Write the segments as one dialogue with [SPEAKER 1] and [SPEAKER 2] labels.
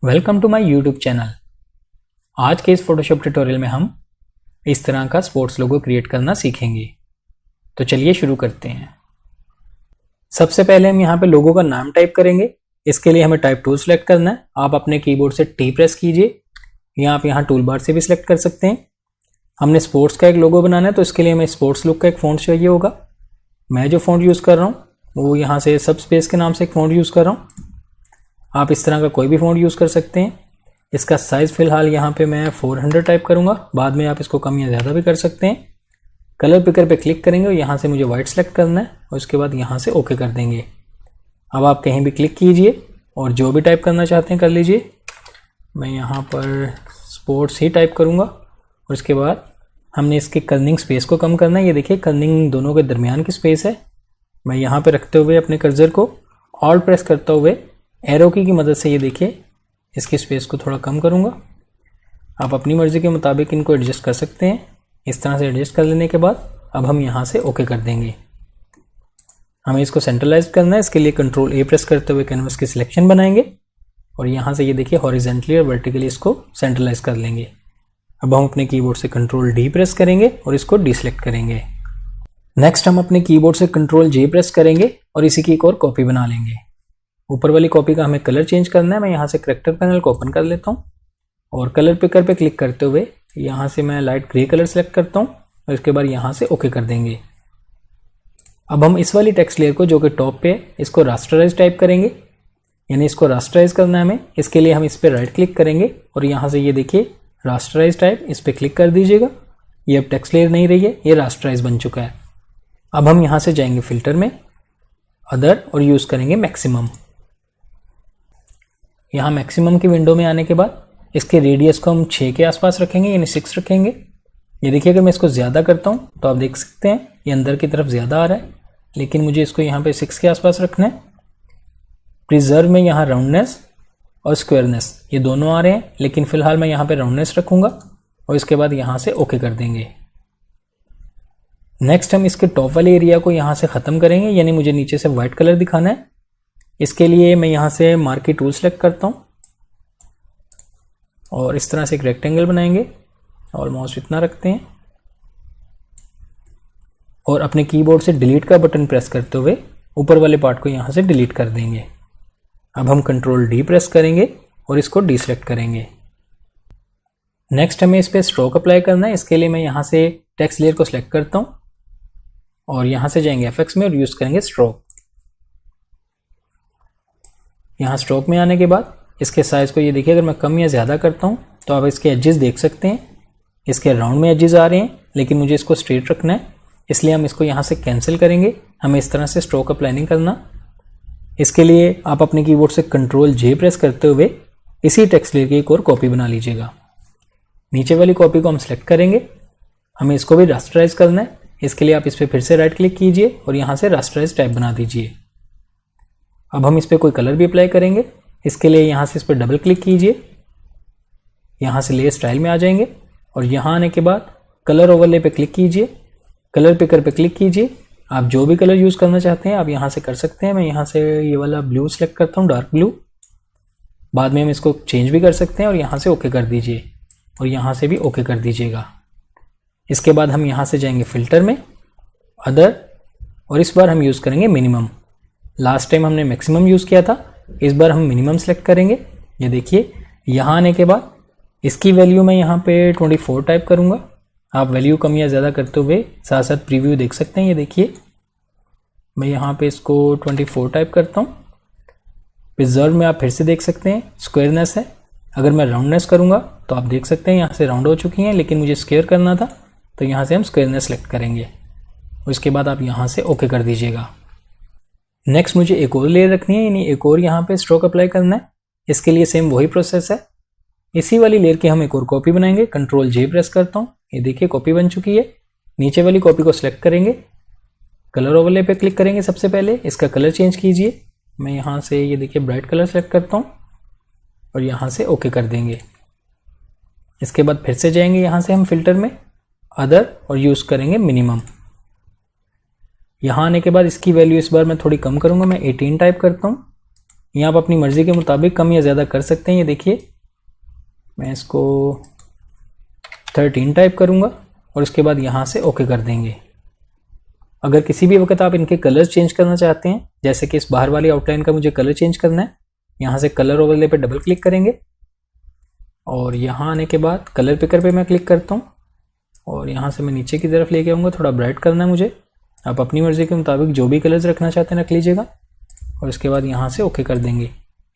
[SPEAKER 1] Welcome to my YouTube channel. आज के इस फोटोशॉप ट्यूटोरियल में हम इस तरह का स्पोर्ट्स लोगो क्रिएट करना सीखेंगे। तो चलिए शुरू करते हैं। सबसे पहले हम यहाँ पे लोगो का नाम टाइप करेंगे। इसके लिए हमें टाइप टूल सेलेक्ट करना है। आप अपने कीबोर्ड से टी प्रेस कीजिए या आप यहाँ टूल बार से भी सिलेक्ट कर सकते हैं। हमने स्पोर्ट्स का एक लोगो बनाना है, तो इसके लिए हमें स्पोर्ट्स लुक का एक फ़ॉन्ट चाहिए होगा। मैं जो फ़ॉन्ट यूज़ कर रहा हूँ वो यहाँ से सब स्पेस के नाम से एक फ़ॉन्ट यूज़ कर रहा हूँ। आप इस तरह का कोई भी फ़ॉन्ट यूज़ कर सकते हैं। इसका साइज़ फ़िलहाल यहाँ पे मैं 400 टाइप करूँगा, बाद में आप इसको कम या ज़्यादा भी कर सकते हैं। कलर पिकर पे क्लिक करेंगे और यहाँ से मुझे वाइट सेलेक्ट करना है और उसके बाद यहाँ से ओके कर देंगे। अब आप कहीं भी क्लिक कीजिए और जो भी टाइप करना चाहते हैं कर लीजिए। मैं यहाँ पर स्पोर्ट्स ही टाइप करूँगा और उसके बाद हमने इसके कर्निंग स्पेस को कम करना है। ये देखिए कर्निंग दोनों के दरमियान की स्पेस है। मैं यहाँ पर रखते हुए अपने कर्सर को ऑल्ट प्रेस करते हुए एरो की मदद से ये देखिए इसकी स्पेस को थोड़ा कम करूँगा। आप अपनी मर्ज़ी के मुताबिक इनको एडजस्ट कर सकते हैं। इस तरह से एडजस्ट कर लेने के बाद अब हम यहाँ से ओके कर देंगे। हमें इसको सेंट्रलाइज करना है। इसके लिए कंट्रोल ए प्रेस करते हुए कैनवस की सिलेक्शन बनाएंगे और यहाँ से ये देखिए हॉरिजेंटली और वर्टिकली इसको सेंट्रलाइज कर लेंगे। अब हम अपने कीबोर्ड से कंट्रोल डी प्रेस करेंगे और इसको डीसेलेक्ट करेंगे। नेक्स्ट हम अपने कीबोर्ड से कंट्रोल जे प्रेस करेंगे और इसी की एक और कॉपी बना लेंगे। ऊपर वाली कॉपी का हमें कलर चेंज करना है। मैं यहाँ से करैक्टर पैनल को ओपन कर लेता हूँ और कलर पिकर पे क्लिक करते हुए यहाँ से मैं लाइट ग्रे कलर सेलेक्ट करता हूँ और इसके बाद यहाँ से ओके कर देंगे। अब हम इस वाली टेक्स्ट लेयर को जो कि टॉप पे है इसको रास्टराइज टाइप करेंगे, यानी इसको रास्टराइज करना है हमें। इसके लिए हम इस पर राइट क्लिक करेंगे और यहाँ से ये देखिए रास्टराइज टाइप, इस पर क्लिक कर दीजिएगा। ये अब टेक्स्ट लेयर नहीं रही है, ये रास्टराइज बन चुका है। अब हम यहाँ से जाएंगे फिल्टर में, अदर और यूज़ करेंगे मैक्सिमम। यहाँ मैक्सिमम की विंडो में आने के बाद इसके रेडियस को हम 6 के आसपास रखेंगे, यानी 6 रखेंगे। ये देखिए अगर मैं इसको ज़्यादा करता हूँ तो आप देख सकते हैं ये अंदर की तरफ ज़्यादा आ रहा है, लेकिन मुझे इसको यहाँ पे 6 के आसपास रखना है। प्रिजर्व में यहाँ राउंडनेस और स्क्वायरनेस ये दोनों आ रहे हैं, लेकिन फ़िलहाल मैं यहाँ पे राउंडनेस रखूँगा और इसके बाद यहाँ से ओके कर देंगे। नेक्स्ट हम इसके टॉप वाले एरिया को यहाँ से ख़त्म करेंगे, यानी मुझे नीचे से वाइट कलर दिखाना है। इसके लिए मैं यहाँ से मार्की टूल सेलेक्ट करता हूँ और इस तरह से एक रेक्टेंगल बनाएंगे, ऑलमोस्ट इतना रखते हैं और अपने कीबोर्ड से डिलीट का बटन प्रेस करते हुए ऊपर वाले पार्ट को यहाँ से डिलीट कर देंगे। अब हम कंट्रोल डी प्रेस करेंगे और इसको डीसेलेक्ट करेंगे। नेक्स्ट हमें इस पर स्ट्रोक अप्लाई करना है। इसके लिए मैं यहाँ से टेक्स्ट लेयर को सिलेक्ट करता हूँ और यहाँ से जाएंगे एफेक्ट्स में और यूज़ करेंगे स्ट्रोक। यहाँ स्ट्रोक में आने के बाद इसके साइज़ को ये देखिए अगर मैं कम या ज़्यादा करता हूँ तो आप इसके एजेस देख सकते हैं। इसके राउंड में एजेस आ रहे हैं, लेकिन मुझे इसको स्ट्रेट रखना है, इसलिए हम इसको यहाँ से कैंसिल करेंगे। हमें इस तरह से स्ट्रोक अप्लाई नहीं करना। इसके लिए आप अपने कीबोर्ड से कंट्रोल जे प्रेस करते हुए इसी टेक्स्ट लेयर की एक और कॉपी बना लीजिएगा। नीचे वाली कॉपी को हम सेलेक्ट करेंगे, हमें इसको भी रास्टराइज करना है। इसके लिए आप इस पर फिर से राइट क्लिक कीजिए और यहाँ से रास्टराइज टाइप बना दीजिए। अब हम इस पर कोई कलर भी अप्लाई करेंगे। इसके लिए यहाँ से इस पर डबल क्लिक कीजिए, यहाँ से लेयर स्टाइल में आ जाएंगे और यहाँ आने के बाद कलर ओवरले पे क्लिक कीजिए, कलर पिकर पे क्लिक कीजिए। आप जो भी कलर यूज़ करना चाहते हैं आप यहाँ से कर सकते हैं। मैं यहाँ से ये वाला ब्लू सेलेक्ट करता हूँ, डार्क ब्लू। बाद में हम इसको चेंज भी कर सकते हैं और यहाँ से ओके कर दीजिए और यहाँ से भी ओके कर दीजिएगा। इसके बाद हम यहाँ से जाएंगे फिल्टर में, अदर, और इस बार हम यूज़ करेंगे मिनिमम। लास्ट टाइम हमने मैक्सिमम यूज़ किया था, इस बार हम मिनिमम सेलेक्ट करेंगे। ये देखिए यहाँ आने के बाद इसकी वैल्यू मैं यहाँ पे 24 टाइप करूँगा। आप वैल्यू कम या ज़्यादा करते हुए साथ साथ प्रीव्यू देख सकते हैं। ये देखिए मैं यहाँ पे इसको 24 टाइप करता हूँ। प्रिजर्व में आप फिर से देख सकते हैं स्क्वायरनेस है। अगर मैं राउंडनेस करूँगा तो आप देख सकते हैं यहाँ से राउंड हो चुकी हैं, लेकिन मुझे स्क्वायर करना था तो यहाँ से हम स्क्वायरनेस सेलेक्ट करेंगे। उसके बाद आप यहाँ से ओके कर दीजिएगा। नेक्स्ट मुझे एक और लेयर रखनी है, यानी एक और यहाँ पे स्ट्रोक अप्लाई करना है। इसके लिए सेम वही प्रोसेस है। इसी वाली लेयर की हम एक और कॉपी बनाएंगे। कंट्रोल जे प्रेस करता हूँ, ये देखिए कॉपी बन चुकी है। नीचे वाली कॉपी को सिलेक्ट करेंगे, कलर ओवरले पे क्लिक करेंगे। सबसे पहले इसका कलर चेंज कीजिए। मैं यहाँ से ये देखिए ब्राइट कलर सेलेक्ट करता हूँ और यहाँ से ओके कर देंगे। इसके बाद फिर से जाएंगे यहाँ से हम फिल्टर में, अदर, और यूज़ करेंगे मिनिमम। यहाँ आने के बाद इसकी वैल्यू इस बार मैं थोड़ी कम करूँगा, मैं 18 टाइप करता हूँ यहाँ आप अपनी मर्ज़ी के मुताबिक कम या ज़्यादा कर सकते हैं। ये देखिए मैं इसको 13 टाइप करूँगा और उसके बाद यहाँ से ओके कर देंगे। अगर किसी भी वक्त आप इनके कलर्स चेंज करना चाहते हैं, जैसे कि इस बाहर वाली आउटलाइन का मुझे कलर चेंज करना है, यहाँ से कलर ओवरले पे डबल क्लिक करेंगे और यहाँ आने के बाद कलर पिकर पे मैं क्लिक करता हूँ और यहाँ से मैं नीचे की तरफ लेके आऊँगा। थोड़ा ब्राइट करना है मुझे। आप अपनी मर्ज़ी के मुताबिक जो भी कलर्स रखना चाहते हैं रख लीजिएगा और उसके बाद यहाँ से ओके कर देंगे।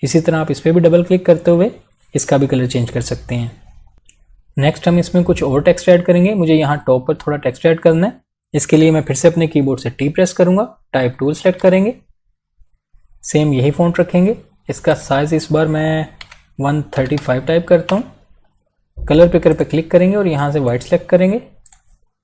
[SPEAKER 1] इसी तरह आप इस पर भी डबल क्लिक करते हुए इसका भी कलर चेंज कर सकते हैं। नेक्स्ट हम इसमें कुछ और टेक्स्ट ऐड करेंगे। मुझे यहाँ टॉप पर थोड़ा टेक्स्ट ऐड करना है। इसके लिए मैं फिर से अपने कीबोर्ड से टी प्रेस करूँगा, टाइप टूल सेलेक्ट करेंगे, सेम यही फ़ॉन्ट रखेंगे। इसका साइज़ इस बार मैं 135 टाइप करता हूँ। कलर पिकर पे क्लिक करेंगे और यहाँ से वाइट सेलेक्ट करेंगे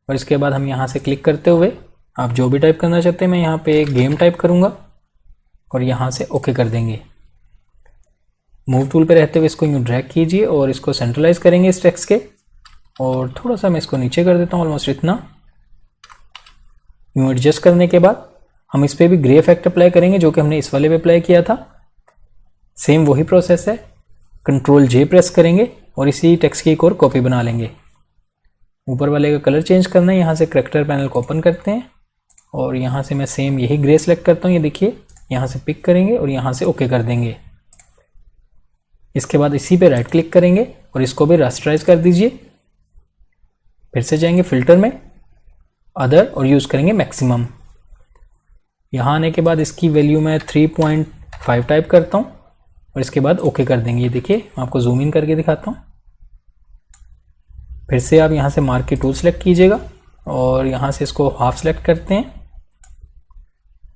[SPEAKER 1] और इसके बाद हम यहाँ से क्लिक करते हुए आप जो भी टाइप करना चाहते हैं, मैं यहाँ पे गेम टाइप करूँगा और यहाँ से ओके कर देंगे। मूव टूल पे रहते हुए इसको यूँ ड्रैग कीजिए और इसको सेंट्रलाइज करेंगे इस टेक्स्ट के और थोड़ा सा मैं इसको नीचे कर देता हूँ, ऑलमोस्ट इतना। यूँ एडजस्ट करने के बाद हम इस पर भी ग्रे इफेक्ट अप्लाई करेंगे जो कि हमने इस वाले पे अप्लाई किया था। सेम वही प्रोसेस है। कंट्रोल जे प्रेस करेंगे और इसी टेक्स्ट की एक और कॉपी बना लेंगे। ऊपर वाले का कलर चेंज करना है, यहाँ से करैक्टर पैनल को ओपन करते हैं और यहाँ से मैं सेम यही ग्रे सेलेक्ट करता हूँ। ये देखिए यहाँ से पिक करेंगे और यहाँ से ओके कर देंगे। इसके बाद इसी पे राइट क्लिक करेंगे और इसको भी रास्टराइज कर दीजिए। फिर से जाएंगे फिल्टर में, अदर और यूज़ करेंगे मैक्सिमम। यहाँ आने के बाद इसकी वैल्यू मैं 3.5 टाइप करता हूँ और इसके बाद ओके कर देंगे। ये देखिए मैं आपको जूम इन करके दिखाता हूँ। फिर से आप यहाँ से मार्क की टूल सेलेक्ट कीजिएगा और यहाँ से इसको हाफ सेलेक्ट करते हैं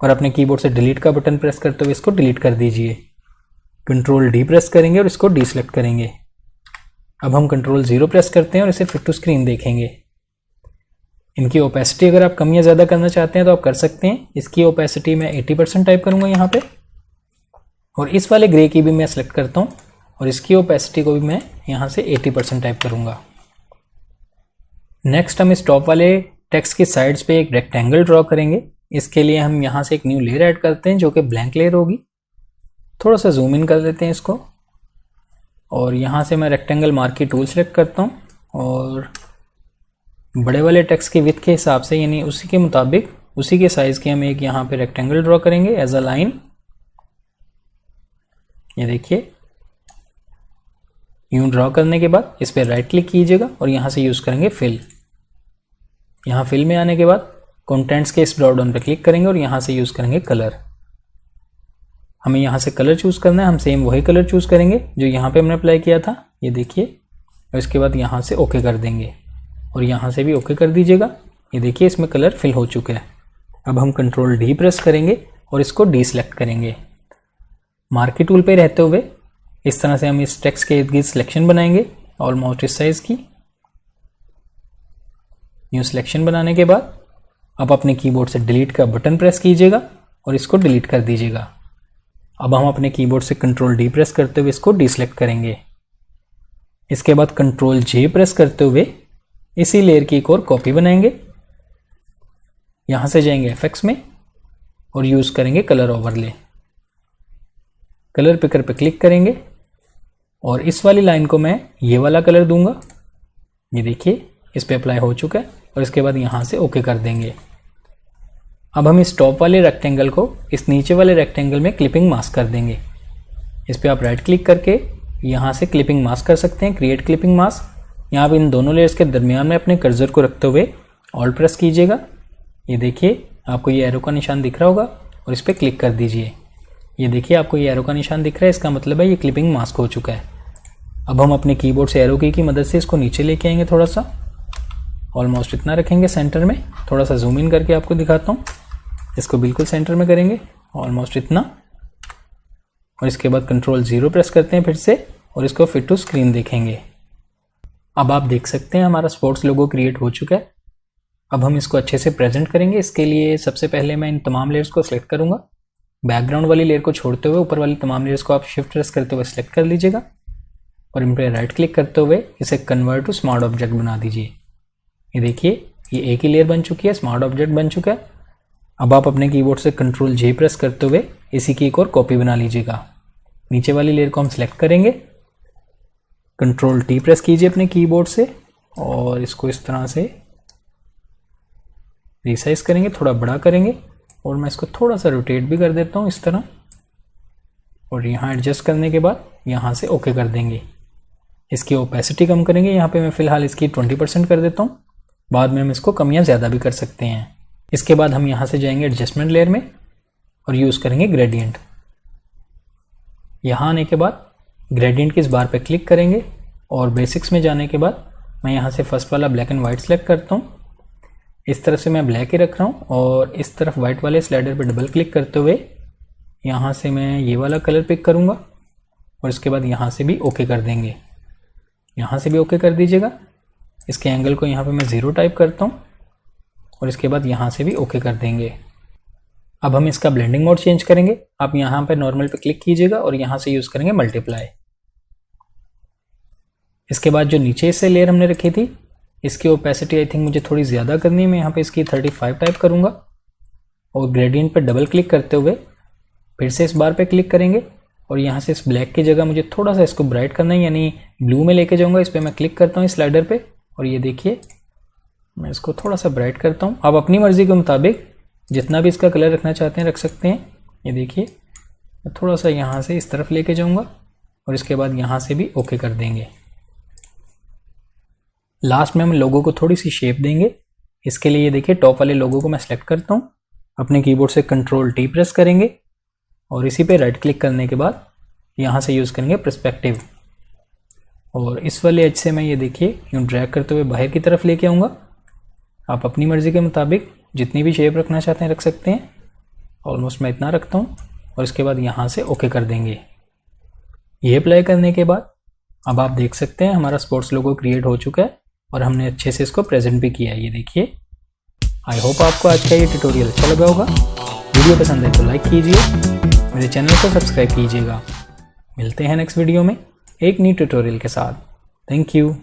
[SPEAKER 1] और अपने कीबोर्ड से डिलीट का बटन प्रेस करते हुए इसको डिलीट कर दीजिए। कंट्रोल डी प्रेस करेंगे और इसको डी सेलेक्ट करेंगे। अब हम कंट्रोल 0 प्रेस करते हैं और इसे फिट टू स्क्रीन देखेंगे। इनकी ओपेसिटी अगर आप कम या ज़्यादा करना चाहते हैं तो आप कर सकते हैं। इसकी ओपेसिटी मैं 80% टाइप करूँगा यहाँ पे और इस वाले ग्रे की भी मैं सेलेक्ट करता हूँ और इसकी ओपेसिटी को भी मैं यहाँ से 80% टाइप करूँगा। नेक्स्ट हम इस टॉप वाले टेक्स्ट की साइड्स पे एक रेक्टेंगल ड्रॉ करेंगे। इसके लिए हम यहाँ से एक न्यू लेयर ऐड करते हैं जो कि ब्लैंक लेयर होगी। थोड़ा सा जूम इन कर देते हैं इसको और यहाँ से मैं रेक्टेंगल मार्क की टूल सेलेक्ट करता हूँ और बड़े वाले टेक्स्ट की विड्थ के हिसाब से, यानी उसी के मुताबिक उसी के साइज़ की हम एक यहाँ पे रेक्टेंगल ड्रॉ करेंगे एज अ लाइन। ये देखिए यूँ ड्रॉ करने के बाद इस पर राइट क्लिक कीजिएगा और यहाँ से यूज़ करेंगे फिल। यहाँ फिल में आने के बाद कंटेंट्स के इस ड्रॉप डाउन पर क्लिक करेंगे और यहाँ से यूज़ करेंगे कलर। हमें यहाँ से कलर चूज़ करना है। हम सेम वही कलर चूज़ करेंगे जो यहाँ पे हमने अप्लाई किया था। ये देखिए और इसके बाद यहाँ से ओके कर देंगे और यहाँ से भी ओके कर दीजिएगा। ये देखिए इसमें कलर फिल हो चुका है। अब हम कंट्रोल डी प्रेस करेंगे और इसको डी सेलेक्ट करेंगे। मार्क की टूल पे रहते हुए इस तरह से हम इस टेक्स्ट के इर्द गिर्द सिलेक्शन बनाएंगे, ऑलमोस्ट इस साइज़ की। न्यू सिलेक्शन बनाने के बाद आप अपने कीबोर्ड से डिलीट का बटन प्रेस कीजिएगा और इसको डिलीट कर दीजिएगा। अब हम अपने कीबोर्ड से कंट्रोल डी प्रेस करते हुए इसको डीसेलेक्ट करेंगे। इसके बाद कंट्रोल जे प्रेस करते हुए इसी लेयर की एक और कॉपी बनाएंगे। यहाँ से जाएंगे इफेक्ट्स में और यूज़ करेंगे कलर ओवरले। कलर पिकर पे क्लिक करेंगे और इस वाली लाइन को मैं ये वाला कलर दूंगा। ये देखिए इस पे अप्लाई हो चुका है और इसके बाद यहाँ से ओके कर देंगे। अब हम इस टॉप वाले रेक्टेंगल को इस नीचे वाले रेक्टेंगल में क्लिपिंग मास्क कर देंगे। इस पर आप राइट क्लिक करके यहाँ से क्लिपिंग मास्क कर सकते हैं, क्रिएट क्लिपिंग मास्क। यहाँ आप इन दोनों लेयर्स के दरमियान में अपने कर्सर को रखते हुए ऑल्ट प्रेस कीजिएगा। ये देखिए आपको ये एरो का निशान दिख रहा होगा और इस पर क्लिक कर दीजिए। ये देखिए आपको ये एरो का निशान दिख रहा है, इसका मतलब है ये क्लिपिंग मास्क हो चुका है। अब हम अपने कीबोर्ड से एरो की मदद से इसको नीचे लेके आएंगे, थोड़ा सा ऑलमोस्ट इतना रखेंगे सेंटर में। थोड़ा सा जूम इन करके आपको दिखाता हूँ। इसको बिल्कुल सेंटर में करेंगे, ऑलमोस्ट इतना, और इसके बाद कंट्रोल 0 प्रेस करते हैं फिर से और इसको फिट टू स्क्रीन देखेंगे। अब आप देख सकते हैं हमारा स्पोर्ट्स लोगो क्रिएट हो चुका है। अब हम इसको अच्छे से प्रेजेंट करेंगे। इसके लिए सबसे पहले मैं इन तमाम लेयर्स को सिलेक्ट करूंगा। बैकग्राउंड वाली लेयर को छोड़ते हुए ऊपर वाली तमाम लेयर्स को आप शिफ्ट प्रेस करते हुए सिलेक्ट कर लीजिएगा और इन पर राइट क्लिक करते हुए इसे कन्वर्ट टू स्मार्ट ऑब्जेक्ट बना दीजिए। ये देखिए ये एक ही लेयर बन चुकी है, स्मार्ट ऑब्जेक्ट बन चुका है। अब आप अपने कीबोर्ड से कंट्रोल J प्रेस करते हुए इसी की एक और कॉपी बना लीजिएगा। नीचे वाली लेयर को हम सेलेक्ट करेंगे, कंट्रोल टी प्रेस कीजिए अपने कीबोर्ड से और इसको इस तरह से रिसाइज करेंगे, थोड़ा बड़ा करेंगे और मैं इसको थोड़ा सा रोटेट भी कर देता हूँ इस तरह। और यहाँ एडजस्ट करने के बाद यहाँ से ओके कर देंगे। इसकी ओपेसिटी कम करेंगे, यहाँ पे मैं फ़िलहाल इसकी 20% कर देता हूँ, बाद में हम इसको कम या ज़्यादा भी कर सकते हैं। इसके बाद हम यहाँ से जाएंगे एडजस्टमेंट लेयर में और यूज़ करेंगे ग्रेडियंट। यहाँ आने के बाद ग्रेडियंट की इस बार पे क्लिक करेंगे और बेसिक्स में जाने के बाद मैं यहाँ से फर्स्ट वाला ब्लैक एंड वाइट सेलेक्ट करता हूँ। इस तरफ से मैं ब्लैक ही रख रहा हूँ और इस तरफ वाइट वाले स्लाइडर पे डबल क्लिक करते हुए यहाँ से मैं ये वाला कलर पिक करूँगा और इसके बाद यहाँ से भी ओके कर देंगे। यहाँ से भी ओके कर दीजिएगा। इसके एंगल को यहाँ पे मैं 0 टाइप करता हूँ और इसके बाद यहाँ से भी ओके कर देंगे। अब हम इसका ब्लेंडिंग मोड चेंज करेंगे। आप यहाँ पे नॉर्मल पे क्लिक कीजिएगा और यहाँ से यूज़ करेंगे मल्टीप्लाई। इसके बाद जो नीचे इससे लेयर हमने रखी थी, इसकी ओपेसिटी आई थिंक मुझे थोड़ी ज़्यादा करनी है, मैं यहाँ पे इसकी 35 टाइप करूँगा और ग्रेडियंट पे डबल क्लिक करते हुए फिर से इस बार पे क्लिक करेंगे और यहाँ से इस ब्लैक की जगह मुझे थोड़ा सा इसको ब्राइट करना है, यानी ब्लू में लेके जाऊँगा। इस पर मैं क्लिक करता हूँ इस स्लाइडर पे और ये देखिए मैं इसको थोड़ा सा ब्राइट करता हूँ। आप अपनी मर्ज़ी के मुताबिक जितना भी इसका कलर रखना चाहते हैं रख सकते हैं। ये देखिए मैं थोड़ा सा यहाँ से इस तरफ लेके जाऊँगा और इसके बाद यहाँ से भी ओके कर देंगे। लास्ट में हम लोगो को थोड़ी सी शेप देंगे। इसके लिए ये देखिए टॉप वाले लोगो को मैं सेलेक्ट करता हूँ, अपने कीबोर्ड से कंट्रोल टी प्रेस करेंगे और इसी पे राइट क्लिक करने के बाद यहाँ से यूज़ करेंगे पर्सपेक्टिव और इस वाले एज से मैं ये देखिए यूँ ड्रैग करते हुए बाहर की तरफ लेके आऊँगा। आप अपनी मर्ज़ी के मुताबिक जितनी भी शेप रखना चाहते हैं रख सकते हैं। ऑलमोस्ट मैं इतना रखता हूँ और इसके बाद यहाँ से ओके कर देंगे। ये अप्लाई करने के बाद अब आप देख सकते हैं हमारा स्पोर्ट्स लोगो क्रिएट हो चुका है और हमने अच्छे से इसको प्रेजेंट भी किया है। ये देखिए। आई होप आपको आज का ये ट्यूटोरियल अच्छा लगा होगा। वीडियो पसंद है तो लाइक कीजिए, मेरे चैनल को सब्सक्राइब कीजिएगा। मिलते हैं नेक्स्ट वीडियो में एक न्यू ट्यूटोरियल के साथ। Thank you.